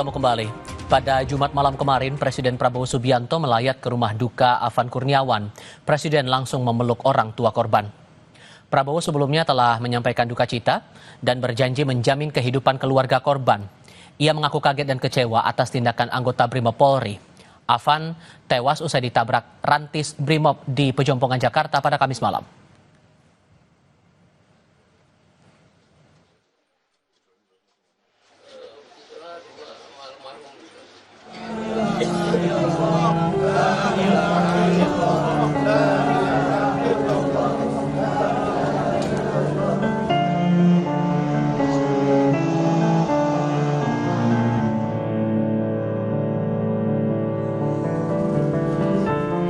bertemu kembali. Pada Jumat malam kemarin, Presiden Prabowo Subianto melayat ke rumah duka Afan Kurniawan. Presiden langsung memeluk orang tua korban. Prabowo sebelumnya telah menyampaikan duka cita dan berjanji menjamin kehidupan keluarga korban. Ia mengaku kaget dan kecewa atas tindakan anggota Brimob Polri. Afan tewas usai ditabrak rantis Brimob di Pejompongan, Jakarta pada Kamis malam.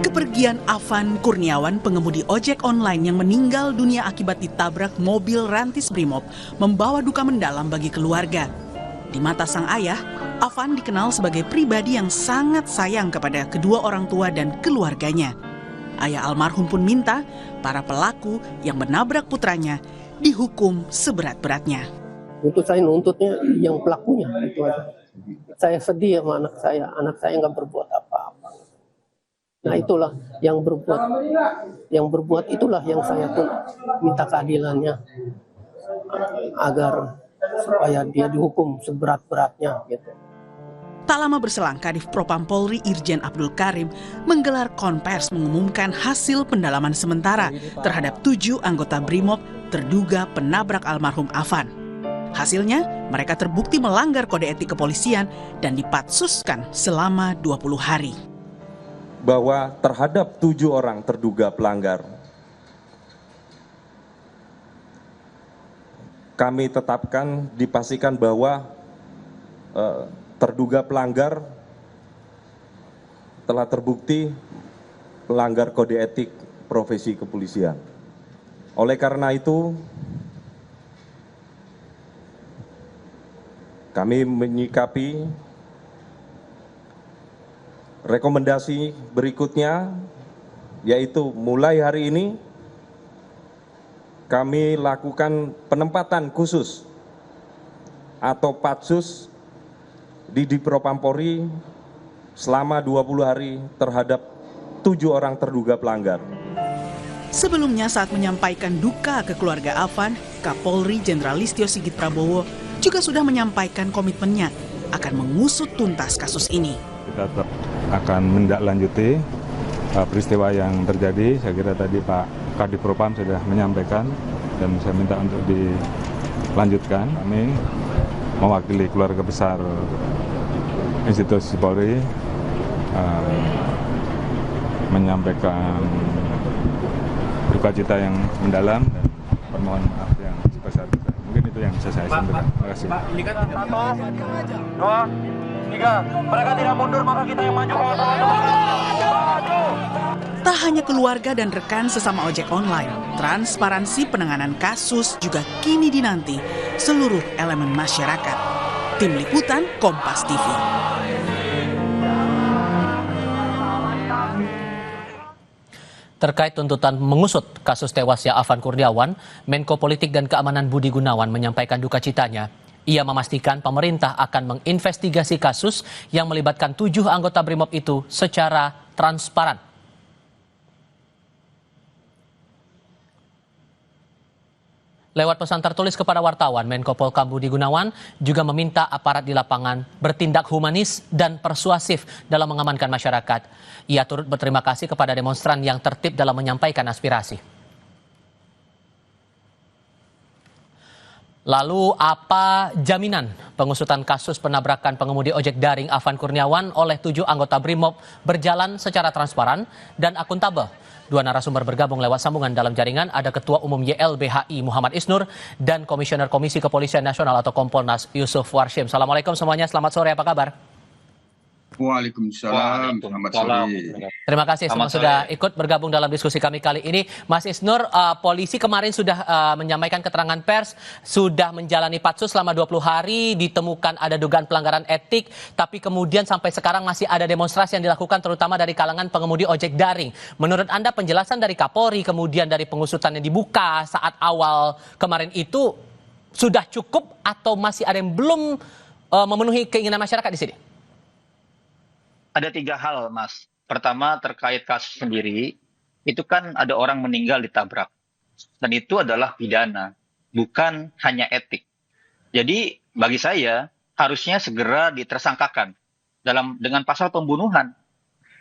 Kepergian Afan Kurniawan, pengemudi ojek online yang meninggal dunia akibat ditabrak mobil rantis Brimob, membawa duka mendalam bagi keluarga. Di mata sang ayah, Afan dikenal sebagai pribadi yang sangat sayang kepada kedua orang tua dan keluarganya. Ayah almarhum pun minta para pelaku yang menabrak putranya dihukum seberat-beratnya. Untuk saya nuntutnya yang pelakunya, itu aja. Saya sedih sama anak saya nggak berbuat apa-apa. Nah itulah yang berbuat itulah yang saya pun minta keadilannya agar supaya dia dihukum seberat-beratnya gitu. Tak lama berselang, Kadif Propam Polri Irjen Abdul Karim menggelar konvers mengumumkan hasil pendalaman sementara terhadap 7 anggota Brimob terduga penabrak almarhum Afan. Hasilnya, mereka terbukti melanggar kode etik kepolisian dan dipatsuskan selama 20 hari. Bahwa terhadap 7 orang terduga pelanggar, kami tetapkan dipastikan bahwa terduga pelanggar telah terbukti melanggar kode etik profesi kepolisian. Oleh karena itu, kami menyikapi rekomendasi berikutnya, yaitu mulai hari ini kami lakukan penempatan khusus atau patsus di Divpropam Polri selama 20 hari terhadap 7 orang terduga pelanggar. Sebelumnya saat menyampaikan duka ke keluarga Afan, Kapolri Jenderal Listio Sigit Prabowo juga sudah menyampaikan komitmennya akan mengusut tuntas kasus ini. Kita tetap akan menindaklanjuti peristiwa yang terjadi. Saya kira tadi Pak Kadif Propam sudah menyampaikan dan saya minta untuk dilanjutkan. Kami mewakili keluarga besar institusi Polri menyampaikan duka cita yang mendalam dan permohonan maaf yang sebesar-besarnya. Mungkin itu yang bisa saya sampaikan. Terima kasih. Pak, ini kan 1, 2, 3. Mereka tidak mundur, maka kita yang maju. Tak hanya keluarga dan rekan sesama ojek online, transparansi penanganan kasus juga kini dinanti seluruh elemen masyarakat. Tim Liputan Kompas TV. Terkait tuntutan mengusut kasus tewasnya Afan Kurniawan, Menko Politik dan Keamanan Budi Gunawan menyampaikan duka citanya. Ia memastikan pemerintah akan menginvestigasi kasus yang melibatkan 7 anggota Brimob itu secara transparan. Lewat pesan tertulis kepada wartawan, Menko Polkam Budi Gunawan juga meminta aparat di lapangan bertindak humanis dan persuasif dalam mengamankan masyarakat. Ia turut berterima kasih kepada demonstran yang tertib dalam menyampaikan aspirasi. Lalu apa jaminan pengusutan kasus penabrakan pengemudi ojek daring Afan Kurniawan oleh 7 anggota Brimob berjalan secara transparan dan akuntabel? 2 narasumber bergabung lewat sambungan dalam jaringan. Ada Ketua Umum YLBHI Muhammad Isnur dan Komisioner Komisi Kepolisian Nasional atau Kompolnas Yusuf Warshim. Assalamualaikum semuanya, selamat sore, apa kabar? Waalaikumsalam, selamat sore. Terima kasih semua sudah ikut bergabung dalam diskusi kami kali ini. Mas Isnur, polisi kemarin sudah menyampaikan keterangan pers, sudah menjalani patsus selama 20 hari, ditemukan ada dugaan pelanggaran etik, tapi kemudian sampai sekarang masih ada demonstrasi yang dilakukan terutama dari kalangan pengemudi ojek daring. Menurut Anda penjelasan dari Kapolri, kemudian dari pengusutan yang dibuka saat awal kemarin itu, sudah cukup atau masih ada yang belum memenuhi keinginan masyarakat di sini? Ada 3 hal, Mas. Pertama, terkait kasus sendiri, itu kan ada orang meninggal ditabrak. Dan itu adalah pidana, bukan hanya etik. Jadi, bagi saya, harusnya segera ditersangkakan dengan pasal pembunuhan.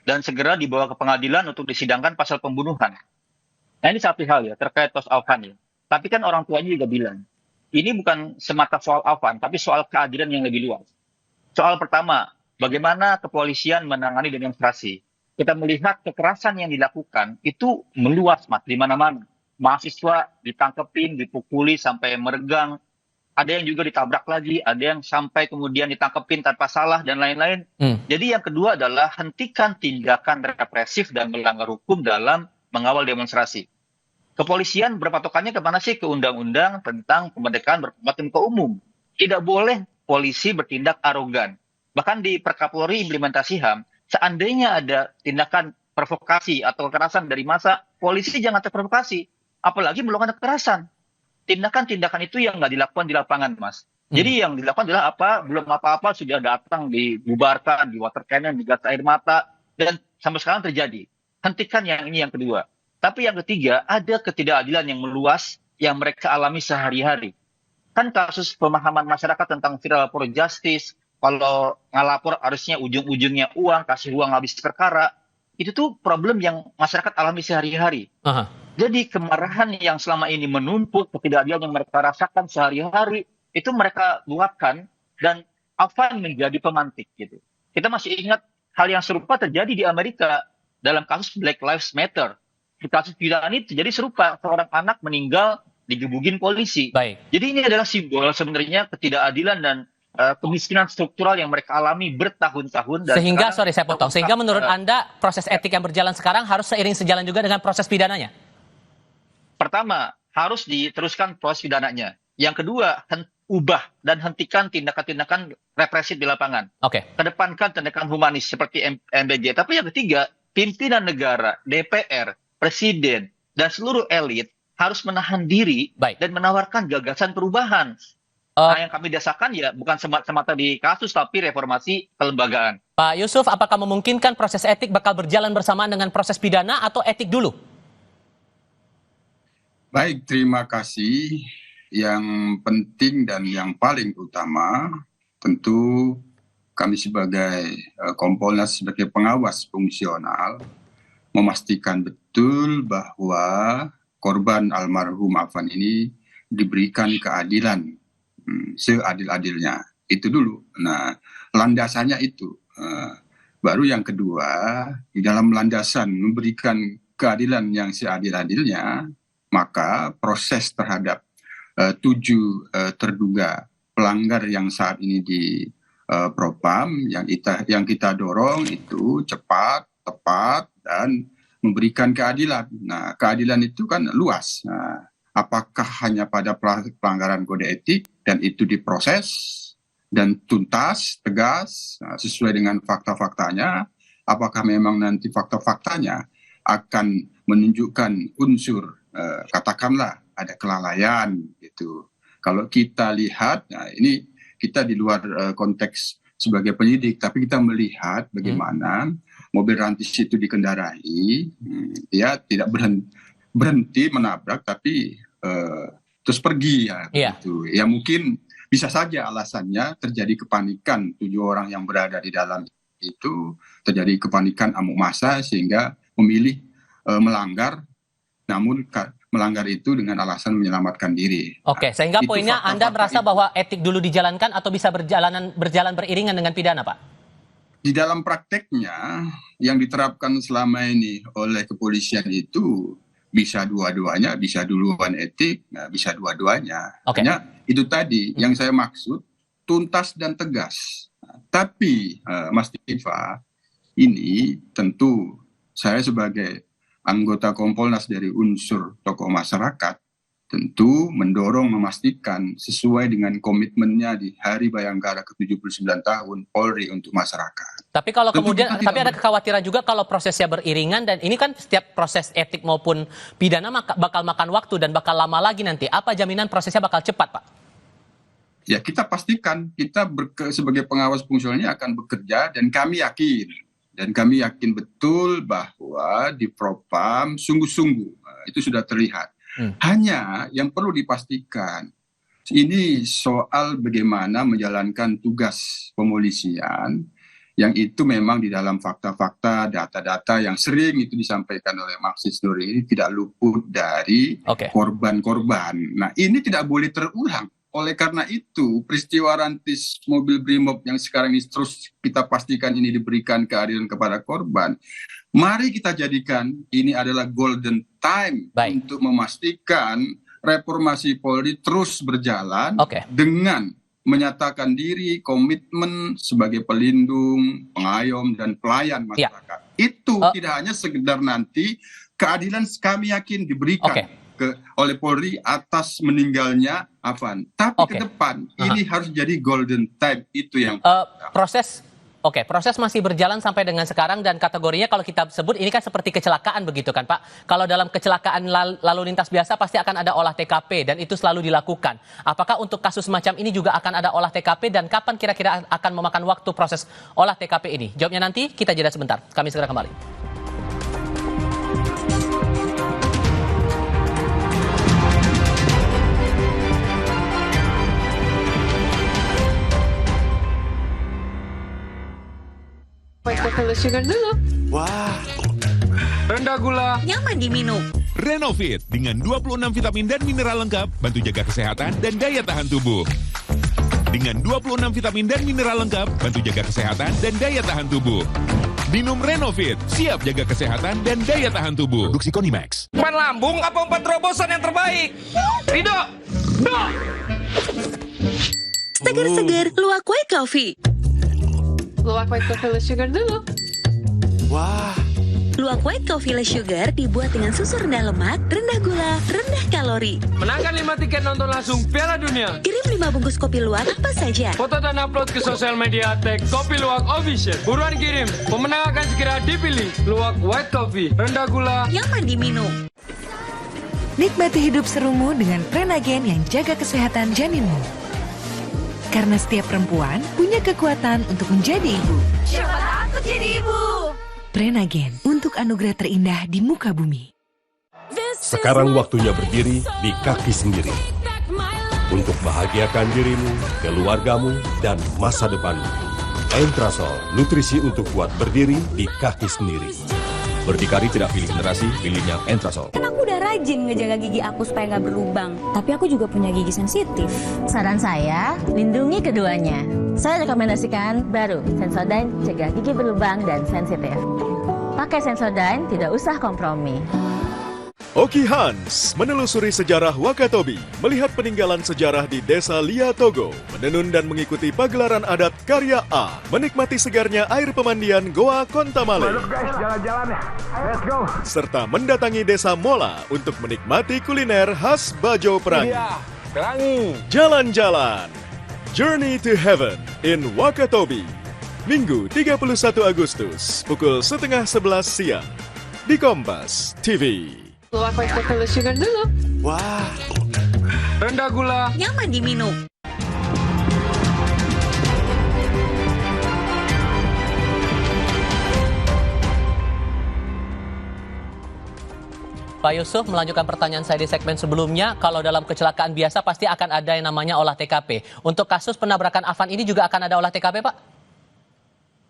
Dan segera dibawa ke pengadilan untuk disidangkan pasal pembunuhan. Nah, ini satu hal ya, terkait tos Afan ya. Tapi kan orang tuanya juga bilang, ini bukan semata soal Afan, tapi soal keadilan yang lebih luas. Soal pertama, bagaimana kepolisian menangani demonstrasi. Kita melihat kekerasan yang dilakukan itu meluas, Mas, di mana-mana. Mahasiswa ditangkepin, dipukuli sampai meregang. Ada yang juga ditabrak lagi, ada yang sampai kemudian ditangkepin tanpa salah, dan lain-lain. Jadi yang kedua adalah hentikan tindakan represif dan melanggar hukum dalam mengawal demonstrasi. Kepolisian berpatokannya kemana sih? Ke undang-undang tentang kemerdekaan berpendapat dan muka umum. Tidak boleh polisi bertindak arogan. Bahkan di Perkapolri implementasi HAM, seandainya ada tindakan provokasi atau kekerasan dari massa, polisi jangan terprovokasi. Apalagi melakukan kekerasan. Tindakan-tindakan itu yang nggak dilakukan di lapangan, Mas. Jadi yang dilakukan adalah belum apa-apa sudah datang, dibubarkan, di water cannon, digas air mata, dan sampai sekarang terjadi. Hentikan yang ini yang kedua. Tapi yang ketiga, ada ketidakadilan yang meluas yang mereka alami sehari-hari. Kan kasus pemahaman masyarakat tentang viral for justice, kalau ngalapor harusnya ujung-ujungnya uang, kasih uang habis perkara, itu tuh problem yang masyarakat alami sehari-hari. Jadi kemarahan yang selama ini menumpuk, ketidakadilan yang mereka rasakan sehari-hari, itu mereka luapkan, dan Afan menjadi pemantik gitu. Kita masih ingat hal yang serupa terjadi di Amerika dalam kasus Black Lives Matter. Di kasus pidana ini terjadi serupa, seorang anak meninggal digebugin polisi. Baik. Jadi ini adalah simbol sebenarnya ketidakadilan dan kemiskinan struktural yang mereka alami bertahun-tahun. Sehingga, sorry saya potong, sehingga menurut Anda proses etik yang berjalan sekarang harus seiring sejalan juga dengan proses pidananya? Pertama, harus diteruskan proses pidananya. Yang kedua, ubah dan hentikan tindakan-tindakan represif di lapangan. Kedepankan tindakan humanis seperti MBG. Tapi yang ketiga, pimpinan negara, DPR, Presiden, dan seluruh elit harus menahan diri dan menawarkan gagasan perubahan. Nah, yang kami desakan ya bukan semata di kasus, tapi reformasi kelembagaan. Pak Yusuf, apakah memungkinkan proses etik bakal berjalan bersamaan dengan proses pidana atau etik dulu? Baik, terima kasih. Yang penting dan yang paling utama, tentu kami sebagai Kompolnas, sebagai pengawas fungsional, memastikan betul bahwa korban almarhum Afan ini diberikan keadilan seadil-adilnya. Itu dulu. Nah, landasannya itu. Baru yang kedua, di dalam landasan memberikan keadilan yang seadil-adilnya, maka proses terhadap 7 terduga pelanggar yang saat ini di Propam, yang kita dorong itu cepat, tepat, dan memberikan keadilan. Nah, keadilan itu kan luas. Nah, apakah hanya pada pelanggaran kode etik dan itu diproses dan tuntas, tegas, sesuai dengan fakta-faktanya? Apakah memang nanti fakta-faktanya akan menunjukkan unsur, katakanlah ada kelalaian gitu. Kalau kita lihat, nah ini kita di luar konteks sebagai penyidik, tapi kita melihat bagaimana mobil rantis itu dikendarai, dia tidak berhenti menabrak, tapi terus pergi ya. Gitu. Ya mungkin bisa saja alasannya terjadi kepanikan 7 orang yang berada di dalam itu, terjadi kepanikan amuk massa sehingga memilih melanggar, namun melanggar itu dengan alasan menyelamatkan diri. Sehingga poinnya Anda merasa bahwa etik dulu dijalankan atau bisa berjalan beriringan dengan pidana, Pak? Di dalam prakteknya yang diterapkan selama ini oleh kepolisian itu bisa dua-duanya, bisa duluan etik, bisa dua-duanya. Hanya itu tadi yang saya maksud, tuntas dan tegas. Tapi Mas Diva, ini tentu saya sebagai anggota Kompolnas dari unsur tokoh masyarakat tentu mendorong memastikan sesuai dengan komitmennya di Hari Bayangkara ke-79 tahun Polri untuk masyarakat. Tapi kalau kemudian, tapi ada kekhawatiran juga kalau prosesnya beriringan, dan ini kan setiap proses etik maupun pidana bakal makan waktu dan bakal lama lagi nanti. Apa jaminan prosesnya bakal cepat, Pak? ya kita pastikan kita sebagai pengawas fungsionalnya akan bekerja, dan kami yakin betul bahwa di Propam sungguh-sungguh itu sudah terlihat. Hanya yang perlu dipastikan ini soal bagaimana menjalankan tugas pemolisian yang itu memang di dalam fakta-fakta, data-data yang sering itu disampaikan oleh Marsis Nuri ini tidak luput dari korban-korban. Nah, ini tidak boleh terulang. Oleh karena itu, peristiwa rantis mobil Brimob yang sekarang ini terus kita pastikan ini diberikan keadilan kepada korban. Mari kita jadikan ini adalah golden time untuk memastikan reformasi Polri terus berjalan dengan menyatakan diri, komitmen sebagai pelindung, pengayom, dan pelayan masyarakat. Itu tidak hanya sekedar nanti keadilan kami yakin diberikan oleh Polri atas meninggalnya Afan. Tapi ke depan ini harus jadi golden time, itu yang proses masih berjalan sampai dengan sekarang, dan kategorinya kalau kita sebut ini kan seperti kecelakaan begitu kan Pak. Kalau dalam kecelakaan lalu lintas biasa pasti akan ada olah TKP dan itu selalu dilakukan. Apakah untuk kasus macam ini juga akan ada olah TKP dan kapan kira-kira akan memakan waktu proses olah TKP ini? Jawabnya nanti, kita jeda sebentar. Kami segera kembali. White sugar dulu. Wah, rendah gula, nyaman diminum. Renovit dengan 26 vitamin dan mineral lengkap, bantu jaga kesehatan dan daya tahan tubuh. Dengan 26 vitamin dan mineral lengkap, bantu jaga kesehatan dan daya tahan tubuh. Minum Renovit, siap jaga kesehatan dan daya tahan tubuh. Produksi Konimax. Umpan lambung apa umpan terobosan yang terbaik? Rido, Segar-segar, luwak white coffee. Luwak white coffee less sugar dulu. Wah. Luwak white coffee less sugar dibuat dengan susu rendah lemak, rendah gula, rendah kalori. Menangkan 5 tiket nonton langsung Piala Dunia. Kirim 5 bungkus kopi luwak apa saja. Foto dan upload ke sosial media tag Kopi Luwak Official. Buruan kirim, pemenang akan segera dipilih. Luwak white coffee, rendah gula, nyaman diminum. Nikmati hidup serumu dengan Prenagen yang jaga kesehatan janinmu. Karena setiap perempuan punya kekuatan untuk menjadi ibu. Siapa takut jadi ibu? Prenagen untuk anugerah terindah di muka bumi. Sekarang waktunya berdiri di kaki sendiri. Untuk bahagiakan dirimu, keluargamu, dan masa depanmu. Entrasol, nutrisi untuk kuat berdiri di kaki sendiri. Berdikari tidak pilih generasi, pilihnya Entrasol. Kan aku udah rajin ngejaga gigi aku supaya nggak berlubang. Tapi aku juga punya gigi sensitif. Saran saya, lindungi keduanya. Saya rekomendasikan baru Sensodyne, cegah gigi berlubang dan sensitif. Pakai Sensodyne, tidak usah kompromi. Oki Hans menelusuri sejarah Wakatobi, melihat peninggalan sejarah di desa Lia Togo, menenun dan mengikuti pagelaran adat karya A, menikmati segarnya air pemandian Goa Kontamale. Guys, jalan-jalan ya. Let's go. Serta mendatangi desa Mola untuk menikmati kuliner khas Bajo Perangi. Jalan-jalan. Journey to Heaven in Wakatobi. Minggu 31 Agustus, pukul 10:30 siang. Di Kompas TV. luwak white coffee less sugar dulu. Wah. Rendah gula, nyaman diminum. Pak Yusuf, melanjutkan pertanyaan saya di segmen sebelumnya, kalau dalam kecelakaan biasa pasti akan ada yang namanya olah TKP. Untuk kasus penabrakan Afan ini juga akan ada olah TKP, Pak?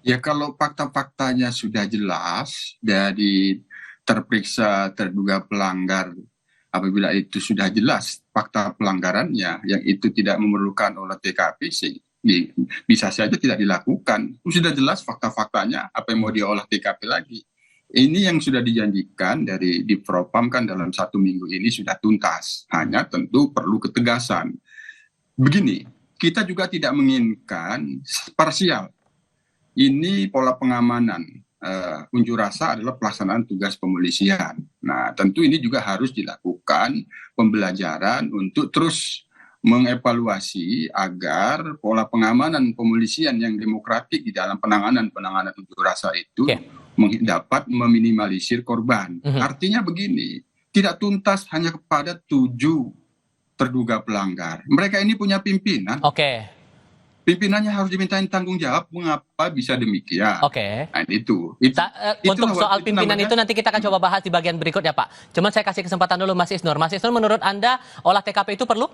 Ya, kalau fakta-faktanya sudah jelas dari terperiksa terduga pelanggar, apabila itu sudah jelas fakta pelanggarannya yang itu tidak memerlukan olah TKP sih bisa saja tidak dilakukan. Sudah jelas fakta-faktanya, apa yang mau diolah TKP lagi. Ini yang sudah dijanjikan dari di Propam kan dalam 1 minggu ini sudah tuntas. Hanya tentu perlu ketegasan. Begini, kita juga tidak menginginkan parsial. Ini pola pengamanan. Unjuk rasa adalah pelaksanaan tugas pemolisian. Nah, tentu ini juga harus dilakukan pembelajaran untuk terus mengevaluasi agar pola pengamanan pemolisian yang demokratik di dalam penanganan unjuk rasa itu dapat meminimalisir korban. Artinya begini, tidak tuntas hanya kepada 7 terduga pelanggar. Mereka ini punya pimpinan. Oke. Pimpinannya harus dimintain tanggung jawab mengapa bisa demikian. Oke. Nah, itu Untuk soal pimpinan itu nanti kita akan coba bahas di bagian berikutnya, Pak. Cuman saya kasih kesempatan dulu Mas Isnur. Mas Isnur, menurut Anda olah TKP itu perlu?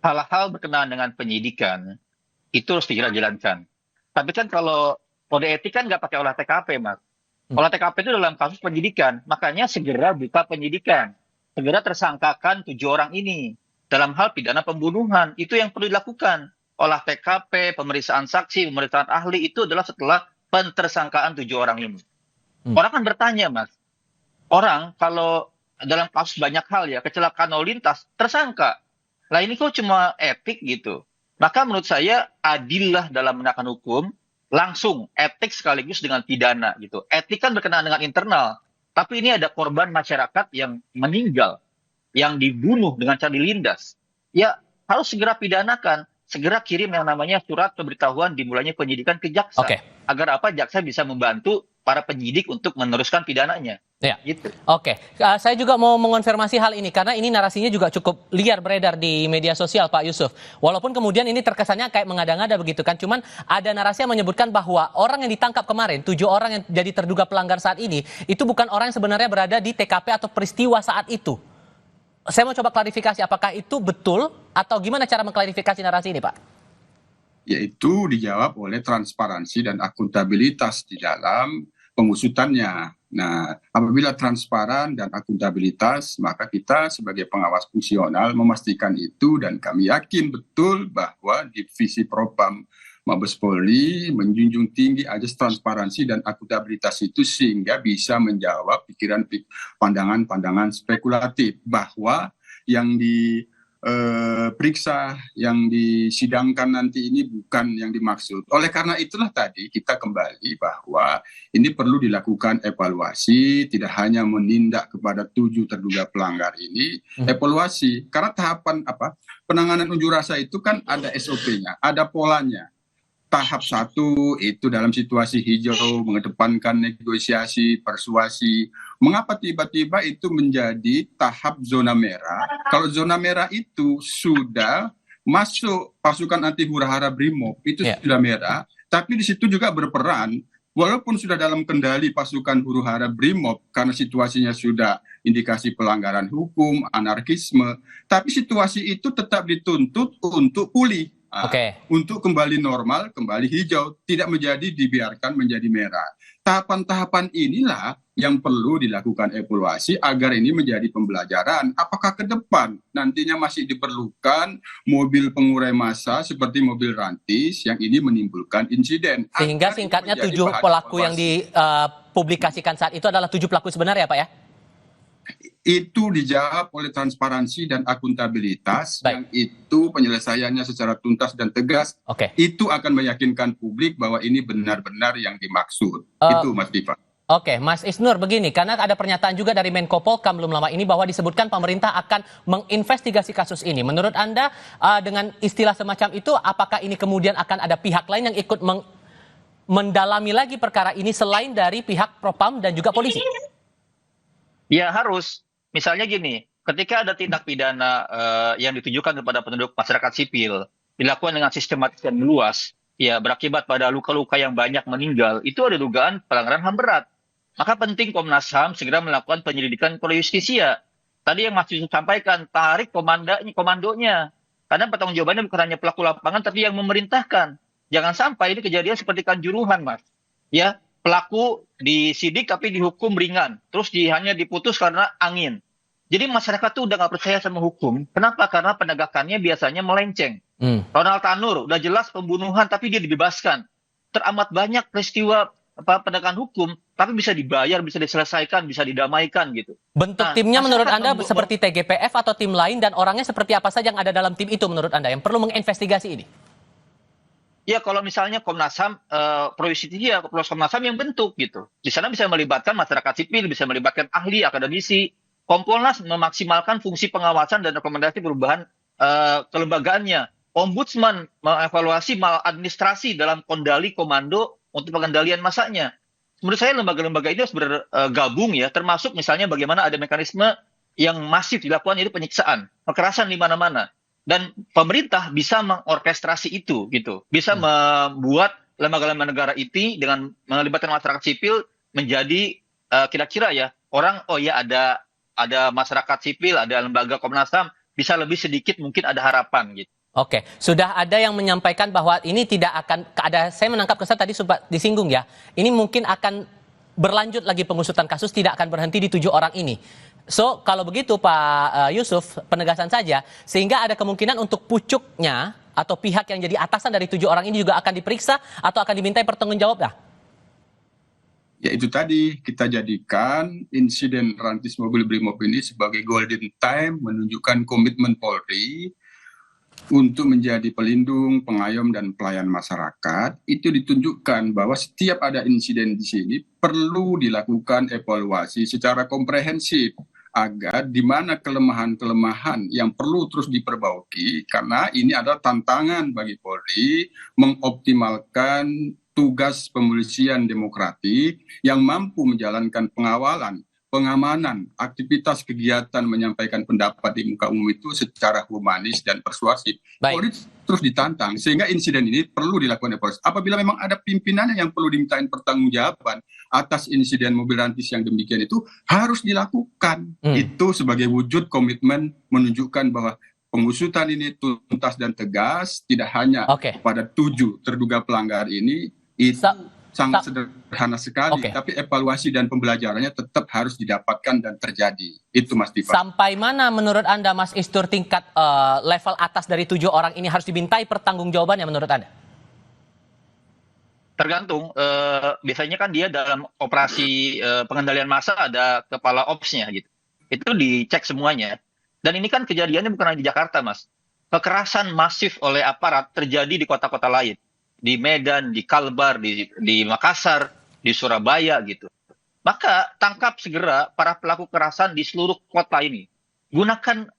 Hal-hal berkenaan dengan penyidikan itu harus dijalankan. Tapi kan kalau kode etik kan nggak pakai olah TKP, Mas. Olah TKP itu dalam kasus penyidikan. Makanya segera buka penyidikan. Segera tersangkakan 7 orang ini. Dalam hal pidana pembunuhan, itu yang perlu dilakukan. Olah TKP, pemeriksaan saksi, pemeriksaan ahli, itu adalah setelah pentersangkaan 7 orang ini. Orang kan bertanya, Mas. Orang kalau dalam kasus banyak hal ya, kecelakaan lalu lintas, tersangka. Lah ini kok cuma etik gitu. Maka menurut saya, adillah dalam menegakkan hukum, langsung etik sekaligus dengan pidana gitu. Etik kan berkenaan dengan internal. Tapi ini ada korban masyarakat yang meninggal, yang dibunuh dengan cara dilindas, ya harus segera pidanakan, segera kirim yang namanya surat pemberitahuan dimulainya penyidikan ke jaksa, agar apa jaksa bisa membantu para penyidik untuk meneruskan pidananya. Ya. Gitu. Oke, saya juga mau mengonfirmasi hal ini karena ini narasinya juga cukup liar beredar di media sosial, Pak Yusuf. Walaupun kemudian ini terkesannya kayak mengada-ngada begitu kan, cuman ada narasi yang menyebutkan bahwa orang yang ditangkap kemarin, 7 orang yang jadi terduga pelanggar saat ini, itu bukan orang yang sebenarnya berada di TKP atau peristiwa saat itu. Saya mau coba klarifikasi, apakah itu betul atau gimana cara mengklarifikasi narasi ini, Pak? Yaitu dijawab oleh transparansi dan akuntabilitas di dalam pengusutannya. Nah, apabila transparan dan akuntabilitas, maka kita sebagai pengawas fungsional memastikan itu, dan kami yakin betul bahwa Divisi Propam Mabes Polri menjunjung tinggi ajas transparansi dan akuntabilitas itu sehingga bisa menjawab pandangan-pandangan spekulatif bahwa yang diperiksa, yang disidangkan nanti ini bukan yang dimaksud. Oleh karena itulah tadi kita kembali bahwa ini perlu dilakukan evaluasi, tidak hanya menindak kepada 7 terduga pelanggar ini, evaluasi. Karena tahapan penanganan unjuk rasa itu kan ada SOP-nya, ada polanya. Tahap 1 itu dalam situasi hijau, mengedepankan negosiasi, persuasi. Mengapa tiba-tiba itu menjadi tahap zona merah? Kalau zona merah itu sudah masuk pasukan anti hura-hara BRIMOB, itu sudah merah, tapi di situ juga berperan, walaupun sudah dalam kendali pasukan huru-hara BRIMOB, karena situasinya sudah indikasi pelanggaran hukum, anarkisme, tapi situasi itu tetap dituntut untuk pulih. Untuk kembali normal, kembali hijau, tidak dibiarkan menjadi merah. Tahapan-tahapan inilah yang perlu dilakukan evaluasi agar ini menjadi pembelajaran. Apakah ke depan nantinya masih diperlukan mobil pengurai massa seperti mobil rantis yang ini menimbulkan insiden? Sehingga singkatnya 7 pelaku yang dipublikasikan saat itu adalah 7 pelaku sebenarnya, Pak ya? Itu dijawab oleh transparansi dan akuntabilitas. Yang itu penyelesaiannya secara tuntas dan tegas. Itu akan meyakinkan publik bahwa ini benar-benar yang dimaksud. Itu Mas Diva. Oke, Mas Isnur, begini, karena ada pernyataan juga dari Menko Polhukam belum lama ini bahwa disebutkan pemerintah akan menginvestigasi kasus ini. Menurut Anda, dengan istilah semacam itu, apakah ini kemudian akan ada pihak lain yang ikut mendalami lagi perkara ini selain dari pihak Propam dan juga polisi? Ya harus. Misalnya gini, ketika ada tindak pidana yang ditujukan kepada penduduk masyarakat sipil, dilakukan dengan sistematis dan meluas, ya berakibat pada luka-luka yang banyak meninggal, itu ada dugaan pelanggaran HAM berat. Maka penting Komnas HAM segera melakukan penyelidikan oleh Justisia. Tadi yang Mas Yusuf sampaikan, tarik komandonya. Karena pertanggungjawabannya bukan hanya pelaku lapangan, tapi yang memerintahkan. Jangan sampai ini kejadian seperti Kanjuruhan, Mas. Ya, pelaku disidik tapi dihukum ringan, terus hanya diputus karena angin. Jadi masyarakat tuh udah nggak percaya sama hukum. Kenapa? Karena penegakannya biasanya melenceng. Ronald Tanur udah jelas pembunuhan tapi dia dibebaskan. Teramat banyak peristiwa penegakan hukum tapi bisa dibayar, bisa diselesaikan, bisa didamaikan gitu. Bentuk timnya menurut Anda seperti TGPF atau tim lain, dan orangnya seperti apa saja yang ada dalam tim itu menurut Anda yang perlu menginvestigasi ini? Ya kalau misalnya Komnas HAM, Pro-Justisia, Komnas HAM yang bentuk gitu. Di sana bisa melibatkan masyarakat sipil, bisa melibatkan ahli, akademisi. Kompolnas memaksimalkan fungsi pengawasan dan rekomendasi perubahan kelembagaannya. Ombudsman mengevaluasi maladministrasi dalam kondali komando untuk pengendalian masanya. Menurut saya lembaga-lembaga ini harus bergabung ya, termasuk misalnya bagaimana ada mekanisme yang masif dilakukan itu penyiksaan, kekerasan di mana-mana. Dan pemerintah bisa mengorkestrasi itu gitu. Bisa membuat lembaga-lembaga negara itu dengan melibatkan masyarakat sipil menjadi kira-kira ya orang ada masyarakat sipil, ada lembaga Komnas HAM, bisa lebih sedikit mungkin ada harapan gitu. Oke, sudah ada yang menyampaikan bahwa ini tidak akan ada, saya menangkap kesan tadi sempat disinggung ya. Ini mungkin akan berlanjut lagi pengusutan kasus, tidak akan berhenti di 7 orang ini. So, kalau begitu Pak Yusuf, penegasan saja, sehingga ada kemungkinan untuk pucuknya atau pihak yang jadi atasan dari 7 orang ini juga akan diperiksa atau akan dimintai pertanggungjawab ya? Ya itu tadi, kita jadikan insiden rantis mobil Brimob ini sebagai golden time, menunjukkan komitmen Polri untuk menjadi pelindung, pengayom, dan pelayan masyarakat. Itu ditunjukkan bahwa setiap ada insiden di sini perlu dilakukan evaluasi secara komprehensif agar di mana kelemahan-kelemahan yang perlu terus diperbaiki, karena ini adalah tantangan bagi Polri mengoptimalkan tugas pemolisian demokratik yang mampu menjalankan pengawalan, pengamanan, aktivitas kegiatan menyampaikan pendapat di muka umum itu secara humanis dan persuasif. Polri terus ditantang, sehingga insiden ini perlu dilakukan evaluasi. Apabila memang ada pimpinannya yang perlu dimintain pertanggungjawaban atas insiden mobil rantis yang demikian itu, harus dilakukan. Itu sebagai wujud komitmen menunjukkan bahwa pengusutan ini tuntas dan tegas, tidak hanya pada 7 terduga pelanggar ini, itu sangat sederhana sekali, tapi evaluasi dan pembelajarannya tetap harus didapatkan dan terjadi. Itu Mas Diva. Sampai mana menurut Anda Mas Isnur tingkat level atas dari 7 orang ini harus dimintai pertanggungjawabannya menurut Anda? Tergantung, biasanya kan dia dalam operasi pengendalian massa ada kepala opsnya gitu. Itu dicek semuanya. Dan ini kan kejadiannya bukan hanya di Jakarta Mas. Kekerasan masif oleh aparat terjadi di kota-kota lain. Di Medan, di Kalbar, di Makassar, di Surabaya gitu. Maka tangkap segera para pelaku kekerasan di seluruh kota ini. Gunakan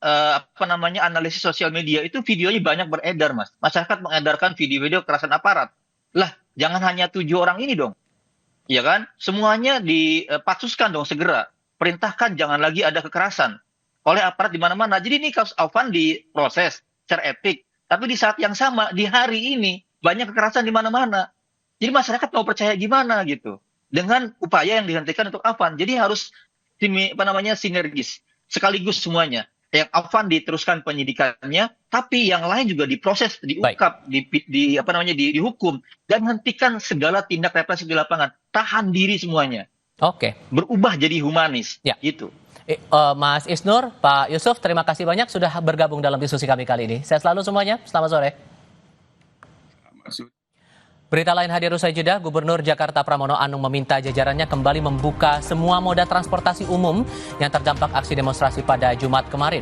analisis sosial media, itu videonya banyak beredar Mas. Masyarakat mengedarkan video-video kekerasan aparat. Lah, jangan hanya 7 orang ini dong. Ya kan? Semuanya dipatsuskan dong segera. Perintahkan jangan lagi ada kekerasan oleh aparat di mana-mana. Jadi ini kasus Afan diproses secara etik, tapi di saat yang sama di hari ini banyak kekerasan di mana-mana. Jadi masyarakat mau percaya gimana gitu. Dengan upaya yang dihentikan untuk Afan. Jadi harus sinergis. Sekaligus semuanya. Yang Afan diteruskan penyidikannya, tapi yang lain juga diproses, diungkap, dihukum, dan hentikan segala tindak represif di lapangan. Tahan diri semuanya. Berubah jadi humanis. Gitu. Mas Isnur, Pak Yusuf, terima kasih banyak sudah bergabung dalam diskusi kami kali ini. Sehat selalu semuanya. Selamat sore. Berita lain hadir usai jeda, Gubernur Jakarta Pramono Anung meminta jajarannya kembali membuka semua moda transportasi umum yang terdampak aksi demonstrasi pada Jumat kemarin.